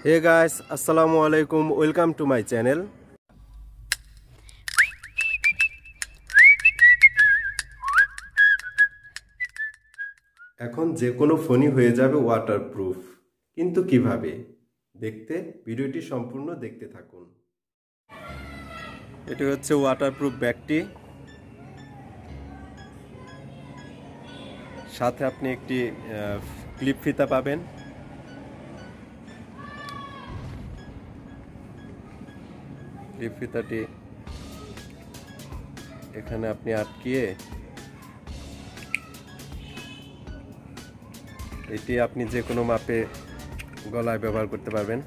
Hey guys, assalamu alaikum. Welcome to my channel. এখন যে কোনো ফোনই হয়ে যাবে ওয়াটারপ্রুফ, কিন্তু কিভাবে দেখতে ভিডিওটি সম্পূর্ণ দেখতে থাকুন। এটি হচ্ছে ওয়াটারপ্রুফ ব্যাগটি, সাথে আপনি একটি ক্লিপ ফিতা পাবেন। ক্লিপ ফিতাটি এখানে আপনি আটকিয়ে এটি আপনি যে কোনো মাপে গলায় ব্যবহার করতে পারবেন।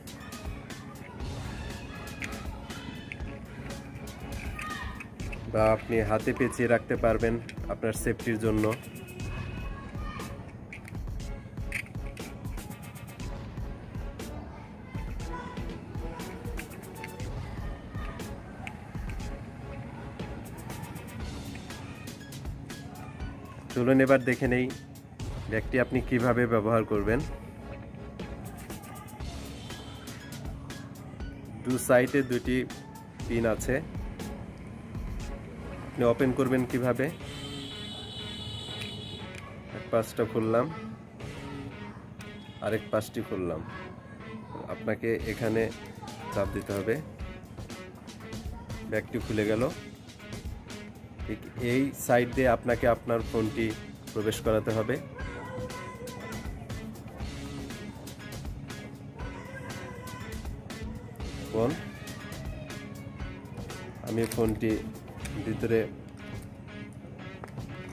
বা আপনি হাতে পেঁচিয়ে রাখতে পারবেন আপনার সেফটির জন্য। চলুন এবার দেখে নেই ব্যাগটি আপনি কিভাবে ব্যবহার করবেন। দু সাইডে দুটি পিন আছে, আপনি ওপেন করবেন কিভাবে। এক পাশটা খুললাম, আরেক পাশটি খুললাম। আপনাকে এখানে চাপ দিতে হবে, ব্যাগটি খুলে গেল। ঠিক এই সাইড দিয়ে আপনাকে আপনার ফোনটি প্রবেশ করাতে হবে। ফোন আমি ফোনটি ভিতরে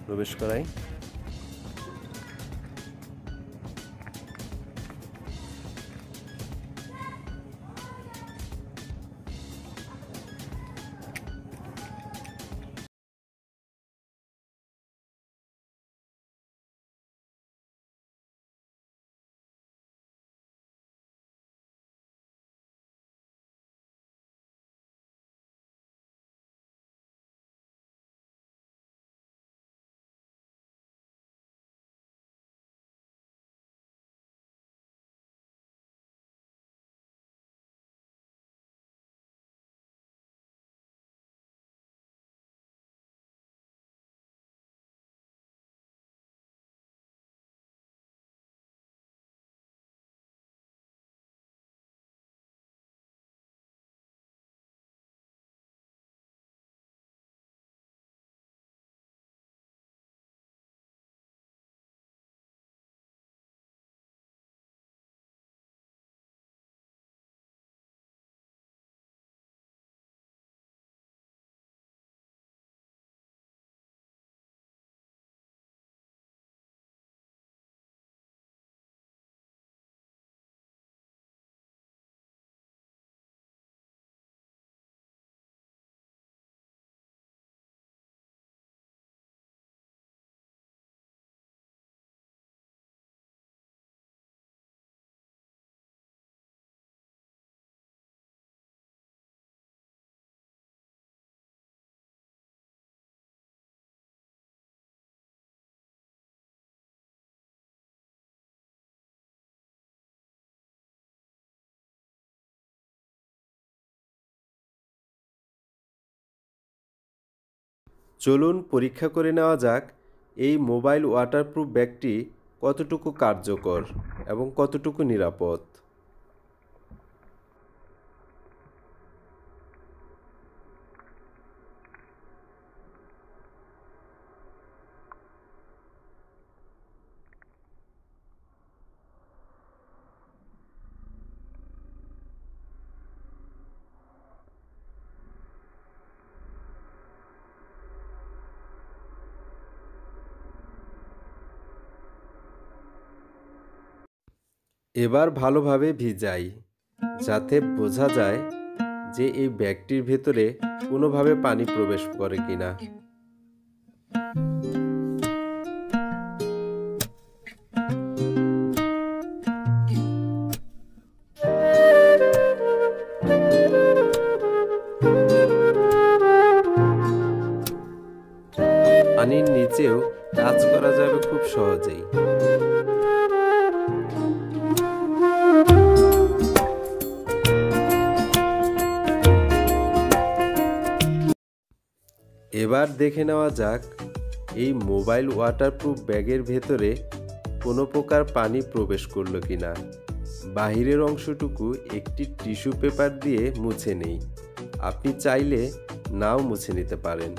প্রবেশ করাই। চলুন পরীক্ষা করে নেওয়া যাক এই মোবাইল ওয়াটারপ্রুফ ব্যাগটি কতটুকু কার্যকর এবং কতটুকু নিরাপদ। এবার ভালোভাবে ভিজাই, যাতে বোঝা যায় যে এই ব্যাগটির ভেতরে কোনোভাবে পানি প্রবেশ করে কিনা। পানির নিচেও কাজ করা যাবে খুব সহজেই। এবার দেখে নেওয়া যাক এই মোবাইল ওয়াটারপ্রুফ ব্যাগের ভেতরে কোনো প্রকার পানি প্রবেশ করলো কিনা। বাহিরের অংশটুকু একটি টিস্যু পেপার দিয়ে মুছে নেই। আপনি চাইলে নাও মুছে নিতে পারেন।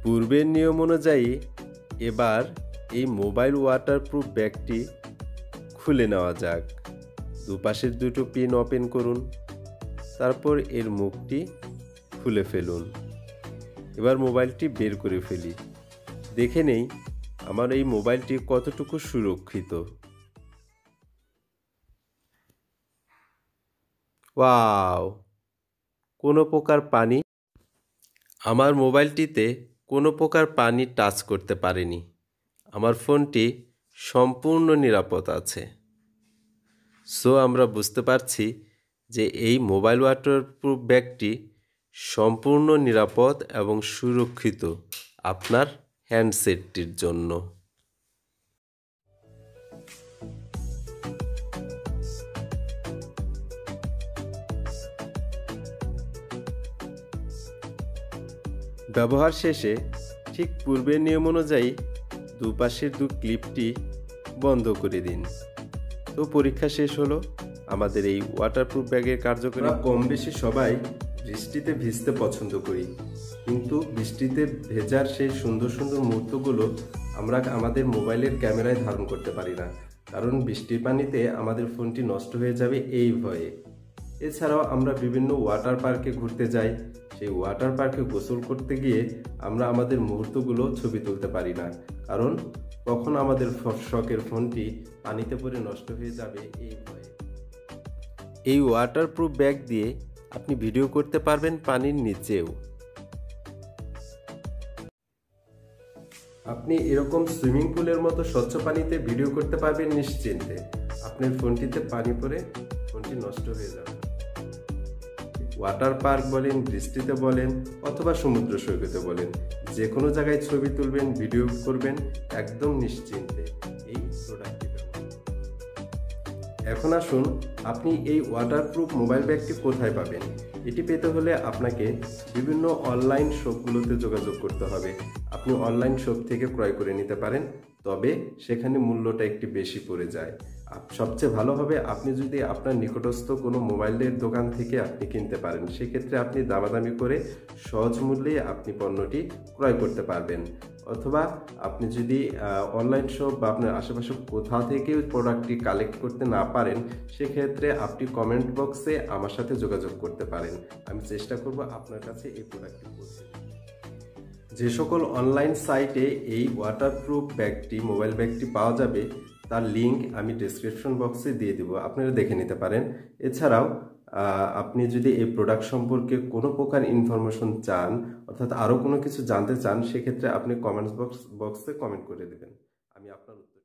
পূর্বের নিয়ম অনুযায়ী এবার এই মোবাইল ওয়াটারপ্রুফ ব্যাগটি খুলে নেওয়া যাক। দুপাশের দুটো পিন ওপেন করুন, তারপর এর মুখটি খুলে ফেলুন। এবার মোবাইলটি বের করে ফেলি। দেখে নেই আমার এই মোবাইলটি কতটুকু সুরক্ষিত। ওয়াও, কোনো প্রকার পানি আমার মোবাইলটিতে কোনো প্রকার পানি টাচ করতে পারেনি। আমার ফোনটি সম্পূর্ণ নিরাপদ আছে। সো আমরা বুঝতে পারছি যে এই মোবাইল ওয়াটারপ্রুফ ব্যাগটি সম্পূর্ণ নিরাপদ এবং সুরক্ষিত আপনার হ্যান্ডসেটটির জন্য। ব্যবহার শেষে ঠিক পূর্বের নিয়ম অনুযায়ী দুপাশের ক্লিপটি বন্ধ করে দিন। তো পরীক্ষা শেষ হলো। আমাদের এই ওয়াটারপ্রুফ ব্যাগের কার্যকরী কম বেশি সবাই বৃষ্টিতে ভিজতে পছন্দ করি, কিন্তু বৃষ্টিতে ভেজার সেই সুন্দর সুন্দর মুহূর্তগুলো আমরা আমাদের মোবাইলের ক্যামেরায় ধারণ করতে পারি না, কারণ বৃষ্টির পানিতে আমাদের ফোনটি নষ্ট হয়ে যাবে এই ভয়ে। এছাড়াও আমরা বিভিন্ন ওয়াটার পার্কে ঘুরতে যাই, সেই ওয়াটার পার্কে গোসল করতে গিয়ে আমরা আমাদের মুহূর্তগুলো ছবি তুলতে পারি না, কারণ কখন আমাদের শখের ফোনটি পানিতে পড়ে নষ্ট হয়ে যাবে এই ভয়ে। এই ওয়াটারপ্রুফ ব্যাগ দিয়ে আপনি ভিডিও করতে পারবেন পানির নিচেও। আপনি এরকম সুইমিং পুলের মতো স্বচ্ছ পানিতে ভিডিও করতে পারবেন নিশ্চিন্তে। আপনার ফোনটিতে পানি পড়ে ফোনটি নষ্ট হয়ে যাবে। ওয়াটার পার্ক বলেন, বৃষ্টিতে বলেন, অথবা সমুদ্র সৈকতে বলেন, যে কোনো জায়গায় ছবি তুলবেন, ভিডিও করবেন একদম নিশ্চিন্তে এই প্রোডাক্টটি ব্যবহার। এখন আসুন আপনি এই ওয়াটারপ্রুফ মোবাইল ব্যাগটি কোথায় পাবেন। এটি পেতে হলে আপনাকে বিভিন্ন অনলাইন শপগুলোতে যোগাযোগ করতে হবে। আপনি অনলাইন শপ থেকে ক্রয় করে নিতে পারেন, তবে সেখানে মূল্যটা একটু বেশি পড়ে যায়। সবচেয়ে ভালো হবে আপনি যদি আপনার নিকটস্থ কোনো মোবাইলের দোকান থেকে আপনি কিনতে পারেন, সেক্ষেত্রে আপনি দামাদামি করে সহজ মূল্যে আপনি পণ্যটি ক্রয় করতে পারবেন। অথবা আপনি যদি অনলাইন শপ বা আপনার আশেপাশে কোথাও থেকে প্রোডাক্টটি কালেক্ট করতে না পারেন, সেক্ষেত্রে আপনি কমেন্ট বক্সে আমার সাথে যোগাযোগ করতে পারেন। আমি চেষ্টা করব আপনার কাছে এই প্রোডাক্টটি পৌঁছে দিতে। যে সকল অনলাইন সাইটে এই ওয়াটারপ্রুফ ব্যাগটি মোবাইল ব্যাগটি পাওয়া যাবে তার লিঙ্ক আমি ডেসক্রিপশন বক্সে দিয়ে দেব, আপনারা দেখে নিতে পারেন। এছাড়াও আপনি যদি এই প্রোডাক্ট সম্পর্কে কোনো প্রকার ইনফরমেশন চান, অর্থাৎ আরও কোনো কিছু জানতে চান, সেক্ষেত্রে আপনি কমেন্টস বক্সে কমেন্ট করে দেবেন, আমি আপনার উত্তর।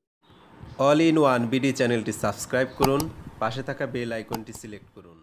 অল ইন ওয়ান বিডি চ্যানেলটি সাবস্ক্রাইব করুন, পাশে থাকা বেল আইকনটি সিলেক্ট করুন।